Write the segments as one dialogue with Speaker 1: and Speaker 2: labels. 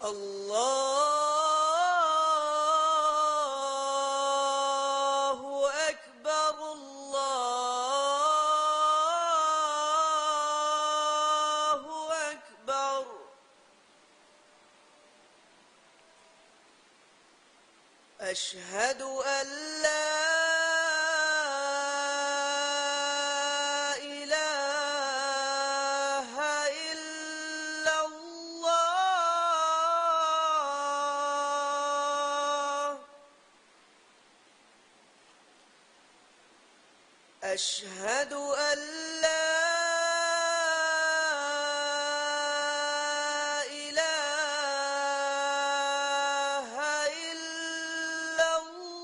Speaker 1: الله أكبر الله أكبر. أشهد أن لا إله إلا الله. أشهد أن لا إله إلا الله.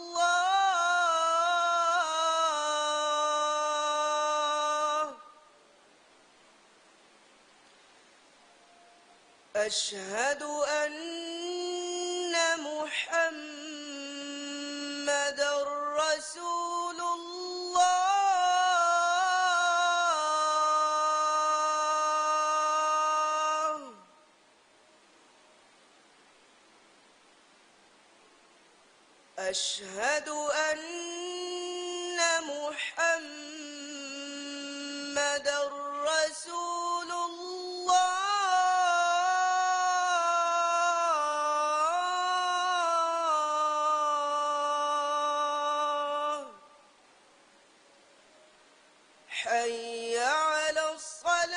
Speaker 1: أشهد أن محمدًا رسول الله. أشهد أن محمدًا رسول الله. حي على الصلاة.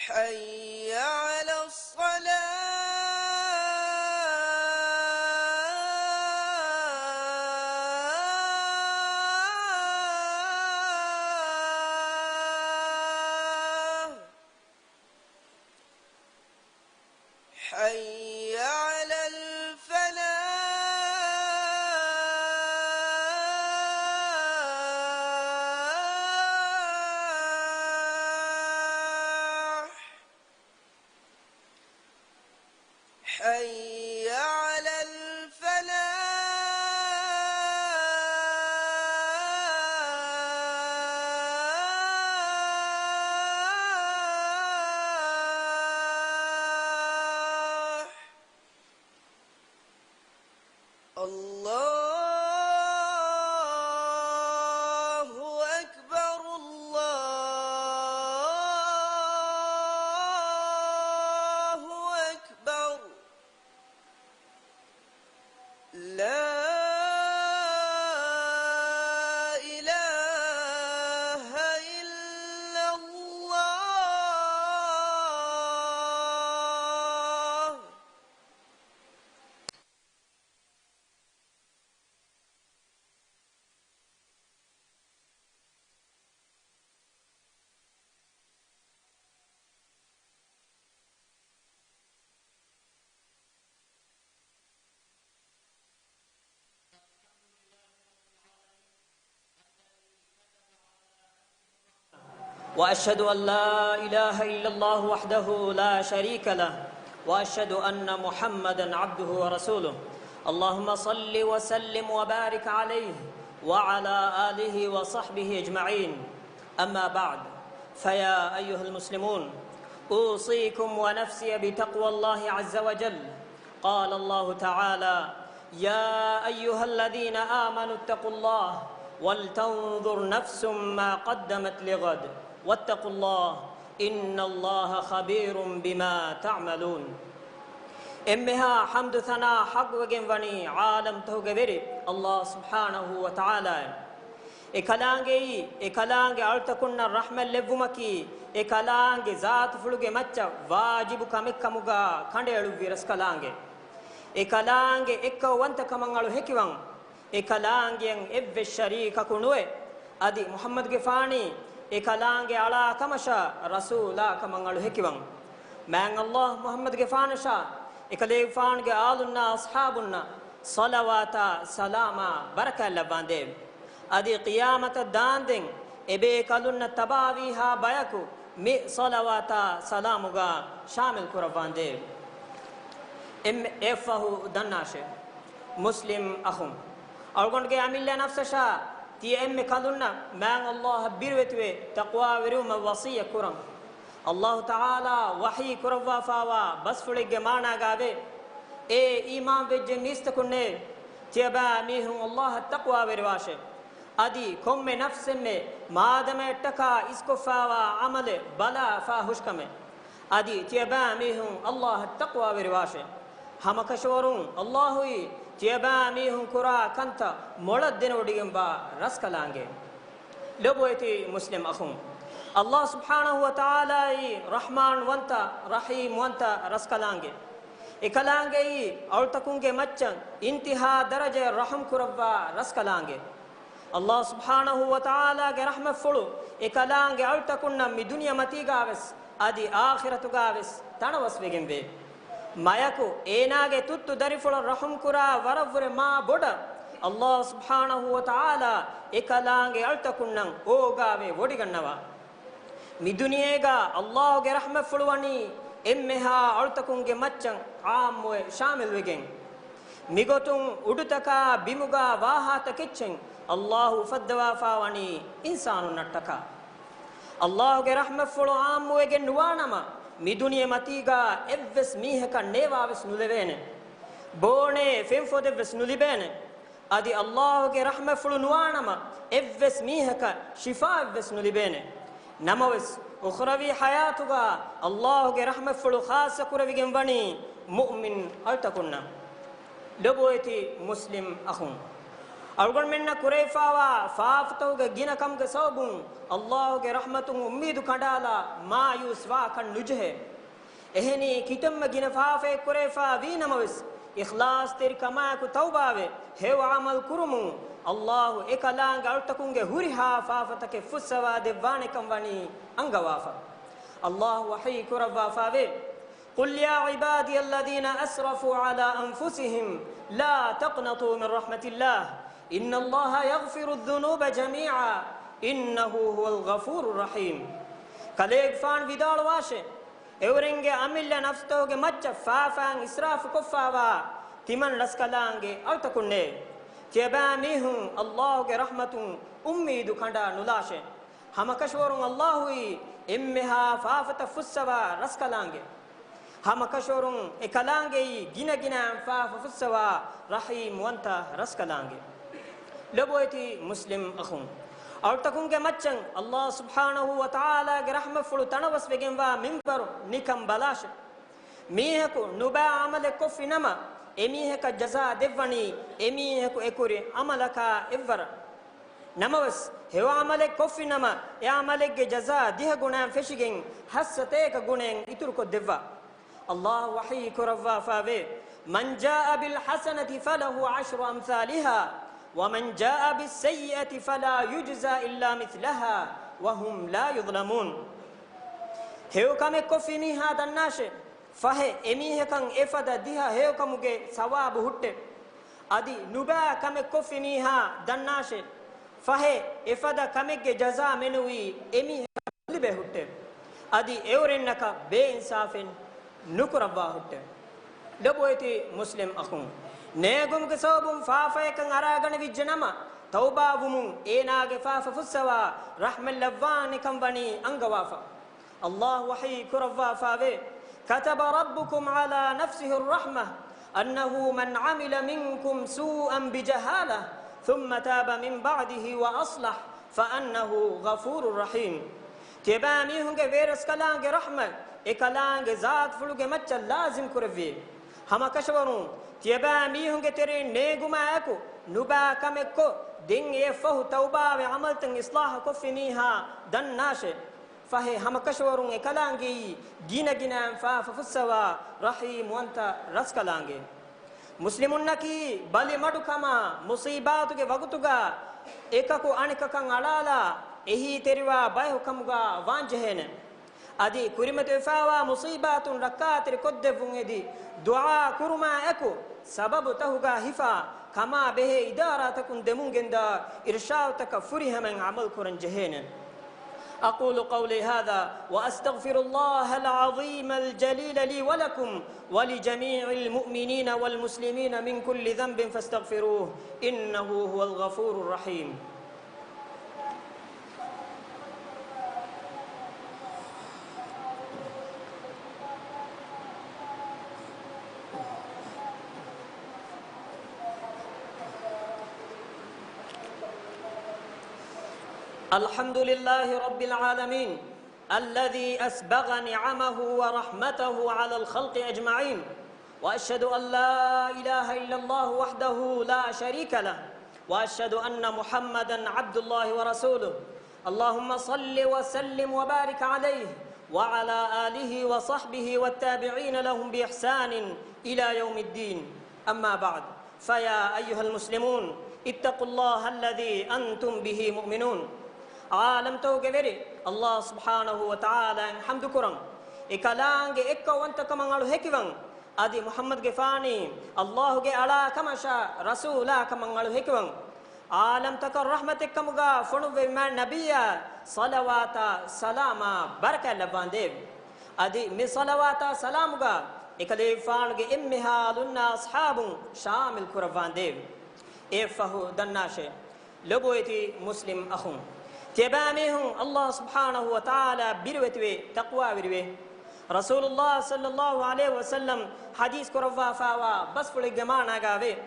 Speaker 1: حي على الصلاة. حي على الفلاح. حي على الفلاح. الله أكبر الله أكبر. لا إله إلا الله.
Speaker 2: وأشهد أن لا إله إلا الله وحده لا شريك له وأشهد أن محمدًا عبده ورسوله. اللهم صل وسلم وبارك عليه وعلى آله وصحبه أجمعين. أما بعد، فيا أيها المسلمون، أوصيكم ونفسي بتقوى الله عز وجل. قال الله تعالى: يا أيها الذين آمنوا اتقوا الله ولتنظر نفس ما قدمت لغد واتقوا الله إن الله خبير بما تعملون. إمها حمد ثنا حق وجنبني عالم تهجبري الله سبحانه وتعالى. إكلانجي أرتكون الرحمة لبومكي إكلانجي ذات فلوجي متى واجب كمكموجا كنديرو فيرس كلانجي إكلانجي إكو وانت كمانغالو هكيوان إكلانجي إبن الشريك كنوي أدي محمد جفاني إكلانجي على كمشا رسولا كمانغالو هكيوان من الله محمد جفانشا إكلي فانجي آلنا أصحابنا صلواتا سلاما بركة لبانديم أدي قيامة الداندين إبي كلنا تباويها بيكو مي صلواتا سلاموغا شامل كرفانديم إم إفه دناشة مسلم أخم algonge amilla nafsasha ti emme kalunna man Allah birwetwe taqwa verum wasiya kuram Allah taala wahi kurawwa fawa bas fulige maana gave e iman vejje nista kunne tiaba mihum Allah taqwa verwashe adi komme nafsemme maadame taka isko fawa amale bala fa hushkame adi tiaba mihum Allah taqwa verwashe hamakashwarun Allahui tiaba mihum kura kanta molad denodigamba raskalange loboyti muslim akhum Allah subhanahu wa ta'ala rahman wanta rahim wanta raskalange ekalange aultakunge maccan intiha daraja raham kurawwa raskalange Allah subhanahu wa ta'ala ge rahma fulu ekalange aultakunna mi dunya matigaves adi akhiratu gaves tanawas vegembe mayaku enage tuttu darifula rahum kura waravure ma boda Allah subhanahu wa ta'ala ekalange aultakunnan ogave wodigannawa mi duniyega Allah ge rahma fulwani emmeha aultakunge maccan aamwe shamil wegen migotun udutaka bimuga wahata kitchen Allah fadwa fawani insanu nattaka Allah ge rahma fulu aamwe ge nuwanama mi duniye matiga evves miheka newaves nulevene bone femfode ves nulibene adi Allah ge rahma fulu nuwanama evves miheka shifa evves nulibene namaves ukhrawi hayatuga Allah ge rahma fulu khasa kuravigen wani mu'min altakunna loboyti muslim akhun algon menna kurefawa faaftuga ginakam ge sabun Allah ge rahmatun ummeedu kadala ma yuswa kan nujhe ehni kitamma gina faafe kurefa vinamavis ikhlas ter kama ku tawbave hewa amal kurumu Allah ekalang altakunge huriha faafatake fusawa devane kamwani angawafa Allah wahi kurawwa fave qul ya ibadi alladhina asrafu ala anfusihim la taqnatu min rahmatillah inna Allah yaghfiru adh-dhunuba jami'a innahu huwal ghafurur rahim kaleg fan vidal washe evrenge amilla nafstoge macca faafan israf koffawa timan laskalange altakunne tiaba mihum Allah ge rahmatun ummeedu kanda nulashe hamakashwarun Allahui emmeha faafata fussawa raskalange hamakashwarun ekalange gina gina faafa fussawa rahim wanta raskalange loboyti muslim akhun altakunge maccan Allah subhanahu wa ta'ala ge rahma fulu tanawas vegenwa minbar nikam balash miheku nuba amale kofinama emiheka jaza devwani emiheku ekuri amalaka evvara namawas hewa amale kofinama ya amale ge jaza diha gunan feshigen hassateka gunen itur ko devwa Allah wahi kurawwa fave man jaa bil hasanati falahu 10 amsalha ومن جاء بالسيئة فلا يجزى إلا مثلها وهم لا يظلمون هيو كامي كوفيني هذا الناس فهي اميه كان افدا ديها هيو كاموغي ثواب هوت ادي نوبا كامي كوفيني ها دناس فهي افدا كاميغي جزاء منوي اميه لبه هوت ادي اورنك بي انصافن نكربا هوت لبويتي مسلم اخون negum ke sabum faafa ekan aragana vijjanama tauba wumun enage faafa fussawa rahmal lavani kamwani angawafa Allah wahi kurawwa fave kataba rabbukum ala nafsihi arrahmah annahu man amila minkum su'an bijahalah thumma taba min ba'dihi wa aslah fa annahu ghafurur rahim tebami hunge veras kalange rahmat ekalange zaat fuluge macca lazim kurawwe hamakashwarun tiaba mihunge tere neguma aku nuba kamekko din e fahu tauba ve amaltan islah ko finiha dan nashe fahe hamakashwarun ekalange gina gina fa fussawa rahim wanta raskalange muslimun naki bali madu kama musibatu ge wagutuga ekaku anikakan alala ehi teriwa bayhu kamuga wanjehene adi kurimatu fawa musibatun rakatir koddevun edi dua kuruma eko sababu tahuga hifa kama behe idara takun demungenda irshad taka furihamen amal kuran jehene أقول قولي هذا وأستغفر الله العظيم الجليل لي ولكم ولجميع المؤمنين والمسلمين من كل ذنب فاستغفروه إنه هو الغفور الرحيم. الحمد لله رب العالمين الذي أسبغ نعمه ورحمته على الخلق أجمعين، وأشهد أن لا إله إلا الله وحده لا شريك له، وأشهد أن محمدا عبد الله ورسوله. اللهم صل وسلم وبارك عليه وعلى آله وصحبه والتابعين لهم بإحسان إلى يوم الدين. أما بعد، فيا أيها المسلمون اتقوا الله الذي أنتم به مؤمنون. عالم توجه بري الله سبحانه وتعالى حمد كرم إكلانج إكا وانت كمان على هكيفان أدي محمد جفاني الله جي على كماشا رسولا كمان على هكيفان عالم تكر رحمتك كمغا فنو بما نبيا صلواتا سلاما بركة لبانديب أدي من صلواتا سلامغا إكلي فانج إمها لنا أصحاب شامل كرفانديب إفهو دناشي لبويتي مسلم أخون تباميهم الله سبحانه وتعالى بيروتوي تقوى بيروي رسول الله صلى الله عليه وسلم حديث كرفا فاوا بس فل جمانا غاوي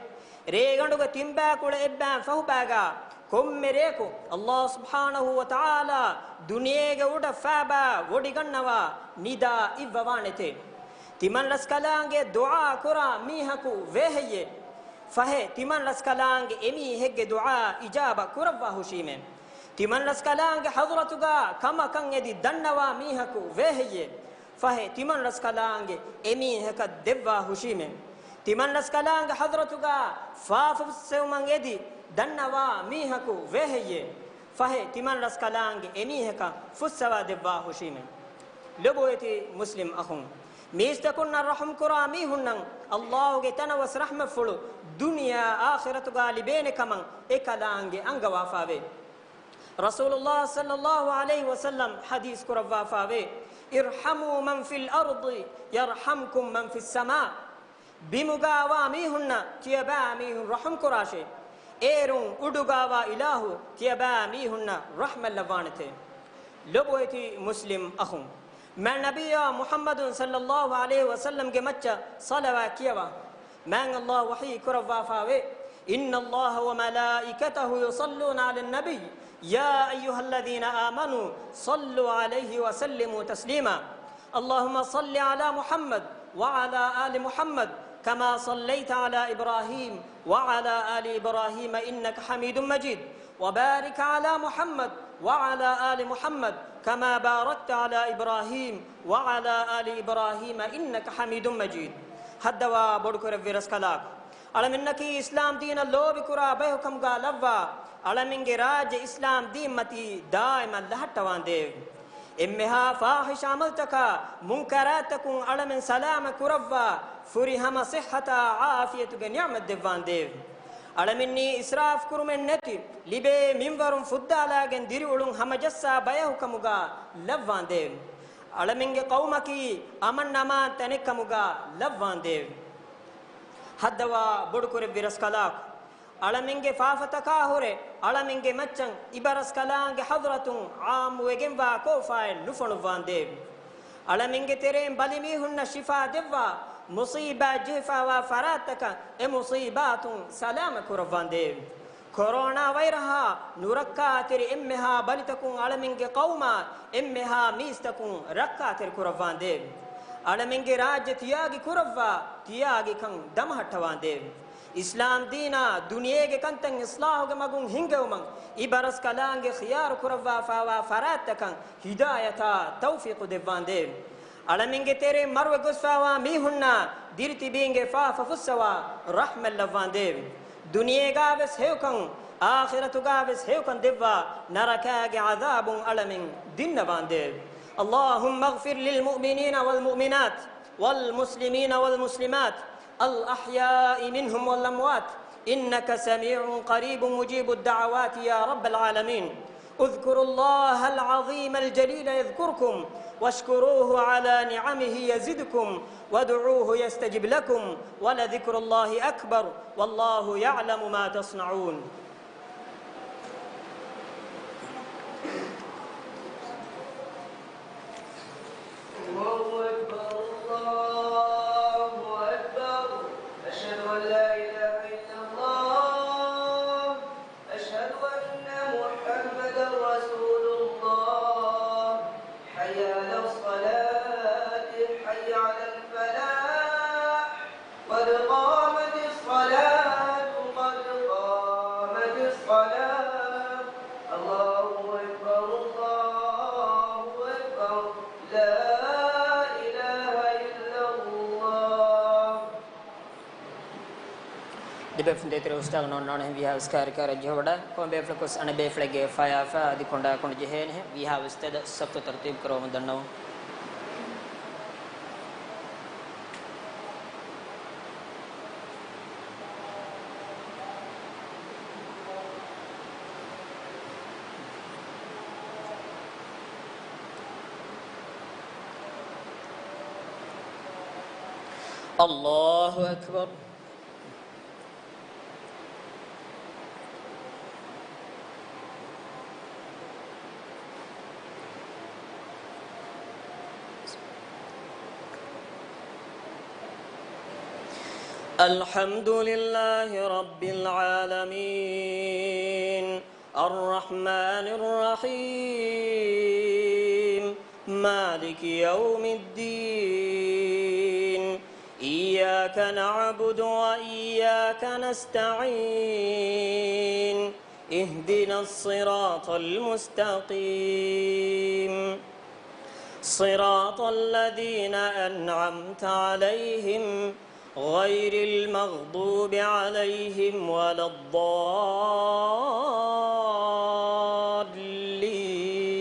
Speaker 2: ريغندو تيمبا كول ابان فوباغا كومريكو الله سبحانه وتعالى دنيا غود فابا وديغنوا نيدا ايوانته تيمان لسكالانگه دعاء كرا ميحكو وهيه فه تيمان لسكالانگه امي هگ دعاء اجابه كروا حشيمه تمن رسكالانگ حضرتوغا كما كان يدي دنوا ميحكو وهيه فه تمن رسكالانگ امي هك دوا حشيمه تمن رسكالانگ حضرتوغا فافسومن يدي دنوا ميحكو وهيه فه تمن رسكالانگ امي هك فسوا دوا حشيمه لبويتي مسلم اخون ميستكن الرحم كرامي هنن الله گه تنوس رحمه فلو دنيا اخرتوغا لبين كمن اكلانگ انغوا فاوي رسول الله صلى الله عليه وسلم حديث كرفا فاوي ارحموا من في الأرض يرحمكم من في السماء بمغاوا ميهن تيبا ميهن رحم كراشي ايرون ادغاوا إله تيبا ميهن رحم اللوانته لبويتي مسلم أخون من نبي محمد صلى الله عليه وسلم جمتش صلوا كيوا من الله وحي كرفا فاوي إن الله وملائكته يصلون على النبي يا أيها الذين آمنوا صلوا عليه وسلموا تسليما اللهم صل على محمد وعلى آل محمد كما صليت على إبراهيم وعلى آل إبراهيم إنك حميد مجيد وبارك على محمد وعلى آل محمد كما باركت على إبراهيم وعلى آل إبراهيم إنك حميد مجيد هدوا بڑکر ورسکلاک علمنکی اسلام دین اللو بکرا بہکم گا لوا علمنگی راج اسلام دین متی دائما لہٹوان دیو امہا فاحش عملتکا منکراتکن علمن سلام کروا فری ہم صحتا عافیتگ نعمت دیوان دیو علمنی اسراف کرمن نتی لبے منورم فدالاگن دیرولن ہم جسا بہکم گا لوان دیو علمنگی قومکی امن نمان تنکم گا لوان دیو حدوا بڑکر برسکلاک علمنگے فافتکا ہورے علمنگے مچن ابرسکلانگ حضرتون عام وگن وا کوفائے نفن وان دے علمنگے تیرے بلیمی ہن شفا دیوا مصیبہ جفا و فراتک اے مصیباتون سلام کروان دے کورونا ویرہا نورکا تیرے امہا بلتکون علمنگے قوما امہا میستکون رکا تیر کروان دے علمنگے راج تیاگی کروا تیاگی کن دم ہٹوان دے اسلام دینا دنیا کے کنتن اصلاح کے مگن ہنگو من ابرس کلانگ خیار کروا فاوا فرات کن ہدایتا توفیق دیوان دے علمنگے تیرے مرو گسفاوا میہننا دیرتی بینگے فاف فسوا رحم اللوان دے دنیا گاوس ہے کن آخرت گاوس ہے کن دیوا نرکاگ عذاب علمن دن وان دے اللهم اغفر للمؤمنين والمؤمنات والمسلمين والمسلمات الأحياء منهم والأموات إنك سميع قريب مجيب الدعوات يا رب العالمين اذكروا الله العظيم الجليل يذكركم واشكروه على نعمه يزدكم وادعوه يستجب لكم ولذكر الله أكبر والله يعلم ما تصنعون. Det befundet ustag non non vi have skar kar joda kom be flakus ane be flage faya fa di konda kon jehen vi have sted sabt tartib karo danno. Allahu akbar. الحمد لله رب العالمين الرحمن الرحيم مالك يوم الدين إياك نعبد وإياك نستعين اهدنا الصراط المستقيم صراط الذين أنعمت عليهم غير المغضوب عليهم ولا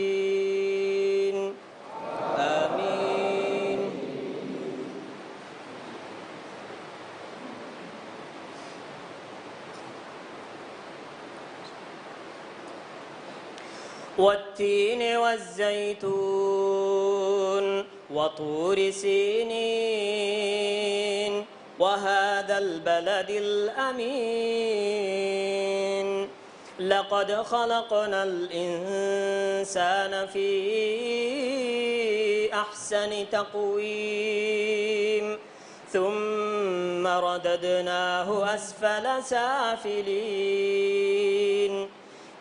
Speaker 2: الضالين آمين. والتين والزيتون وطور سينين وهذا البلد الأمين لقد خلقنا الإنسان في أحسن تقويم ثم رددناه أسفل سافلين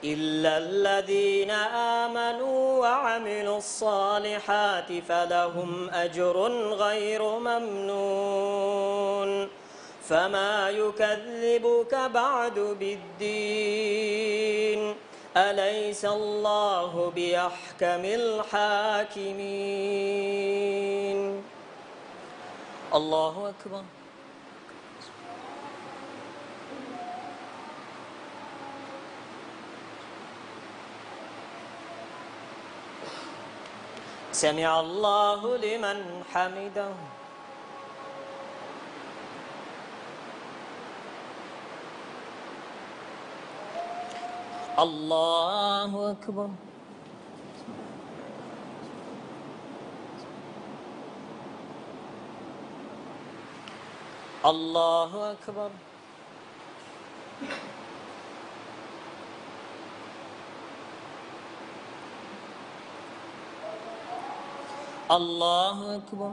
Speaker 2: إلا الذين آمنوا وعملوا الصالحات فلهم أجر غير ممنون فما يكذبك بعد بالدين أليس الله بأحكم الحاكمين. الله أكبر. سمع الله لمن حمده. الله أكبر. الله أكبر. الله أكبر.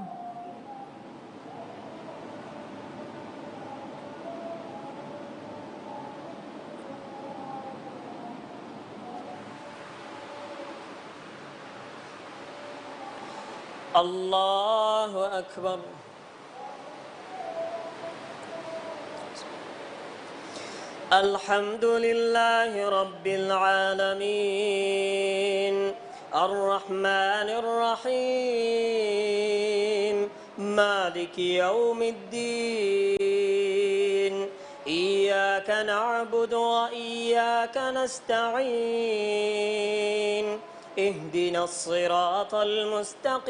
Speaker 2: الله أكبر. الحمد لله رب العالمين الرحمن الرحيم مالك يوم الدين إياك نعبد وإياك نستعين اهدنا الصراط المستقيم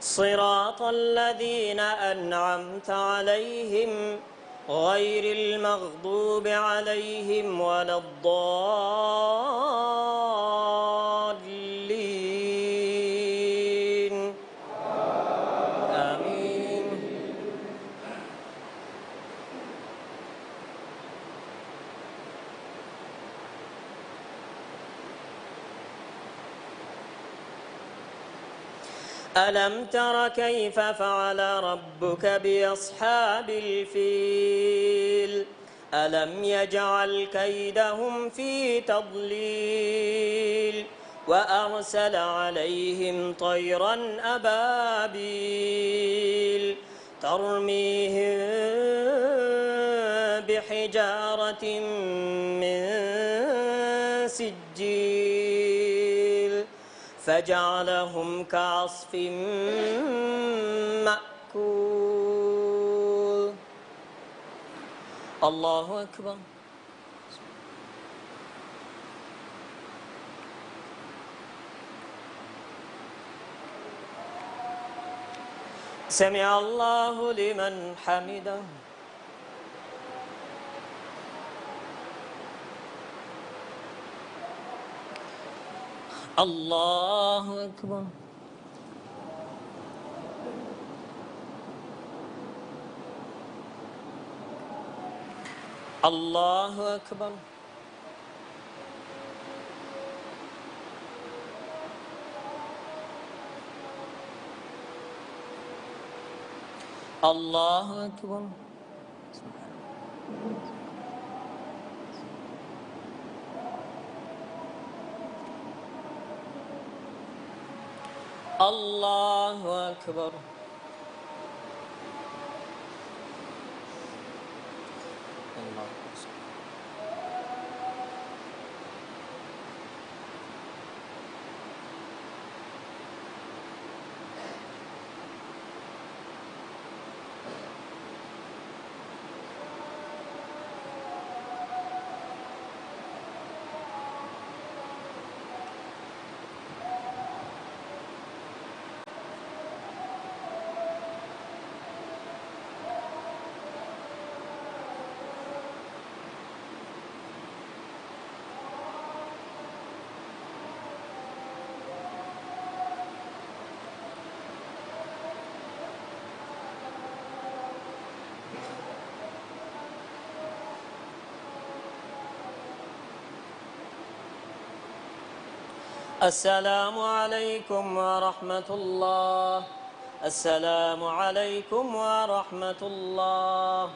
Speaker 2: صراط الذين أنعمت عليهم غير المغضوب عليهم ولا الضالين آمين. ألم تر كيف فعل ربك بأصحاب الفيل ألم يجعل كيدهم في تضليل وأرسل عليهم طيرا أبابيل ترميهم بحجارة من سجيل فجعلهم كعصف مأكول. الله أكبر. سمع الله لمن حمده. الله أكبر. الله أكبر. الله أكبر. الله أكبر. السلام عليكم ورحمة الله. السلام عليكم ورحمة الله.